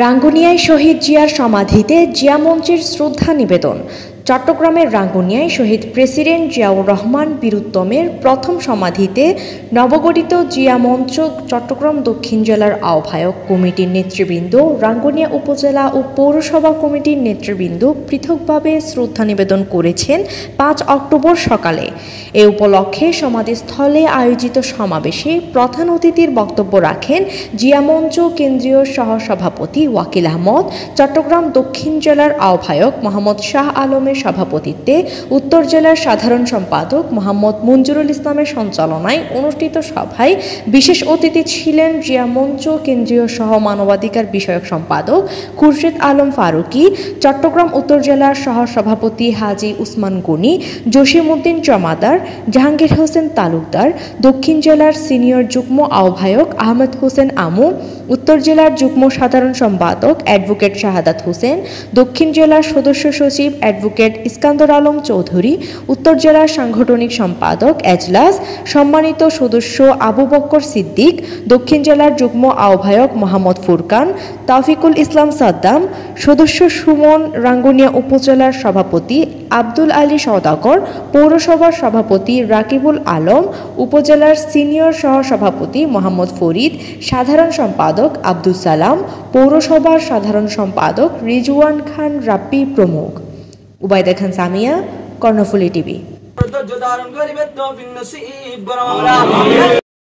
রাঙ্গুনিয়ায় শহীদ জিয়ার সমাধিতে জিয়া মঞ্চের শ্রদ্ধা নিবেদন। চট্টগ্রামের রাঙ্গুনিয়ায় শহীদ প্রেসিডেন্ট জিয়াউর রহমান বীরুত্তমের প্রথম সমাধিতে নবগঠিত জিয়া মঞ্চ চট্টগ্রাম দক্ষিণ জেলার আহ্বায়ক কমিটির নেতৃবৃন্দ, রাঙ্গুনিয়া উপজেলা ও পৌরসভা কমিটির নেতৃবৃন্দ পৃথকভাবে শ্রদ্ধা নিবেদন করেছেন ৫ অক্টোবর সকালে। এ উপলক্ষে সমাধিস্থলে আয়োজিত সমাবেশে প্রধান অতিথির বক্তব্য রাখেন জিয়া মঞ্চ কেন্দ্রীয় সহসভাপতি ওয়াকিল আহমদ, চট্টগ্রাম দক্ষিণ জেলার আহ্বায়ক মোহাম্মদ শাহ আলমের সভাপতিত্বে উত্তর জেলার সাধারণ সম্পাদক মোহাম্মদ মঞ্জুরুল ইসলামের সঞ্চালনায় অনুষ্ঠিত সভায় বিশেষ অতিথি ছিলেন জিয়া মঞ্চ কেন্দ্রীয় সহ মানবাধিকার বিষয়ক সম্পাদক খুরশেদ আলম ফারুকী, চট্টগ্রাম উত্তর জেলার সহসভাপতি হাজী উসমান গনি, জসিমউদ্দিন জমাদার, জাহাঙ্গীর হোসেন তালুকদার, দক্ষিণ জেলার সিনিয়র যুগ্ম আহ্বায়ক আহমেদ হোসেন আমু, উত্তর জেলার যুগ্ম সাধারণ সম্পাদক অ্যাডভোকেট শাহাদাত হোসেন, দক্ষিণ জেলার সদস্য সচিব অ্যাডভোকেট ইস্কান্দর আলম চৌধুরী, উত্তর জেলার সাংগঠনিক সম্পাদক এজলাস, সম্মানিত সদস্য আবু বক্কর সিদ্দিক, দক্ষিণ জেলার যুগ্ম আহ্বায়ক মোহাম্মদ ফুরকান, তাওফিকুল ইসলাম সাদ্দাম, সদস্য সুমন, রাঙ্গুনিয়া উপজেলার সভাপতি আব্দুল আলী সওদাগর, পৌরসভার সভাপতি রাকিবুল আলম, উপজেলার সিনিয়র সহসভাপতি মোহাম্মদ ফরিদ, সাধারণ সম্পাদক আব্দুল সালাম, পৌরসভার সাধারণ সম্পাদক রিজওয়ান খান রাব্বি প্রমুখ। উবাইদা খান সামিয়া, কর্ণফুলী টিভি।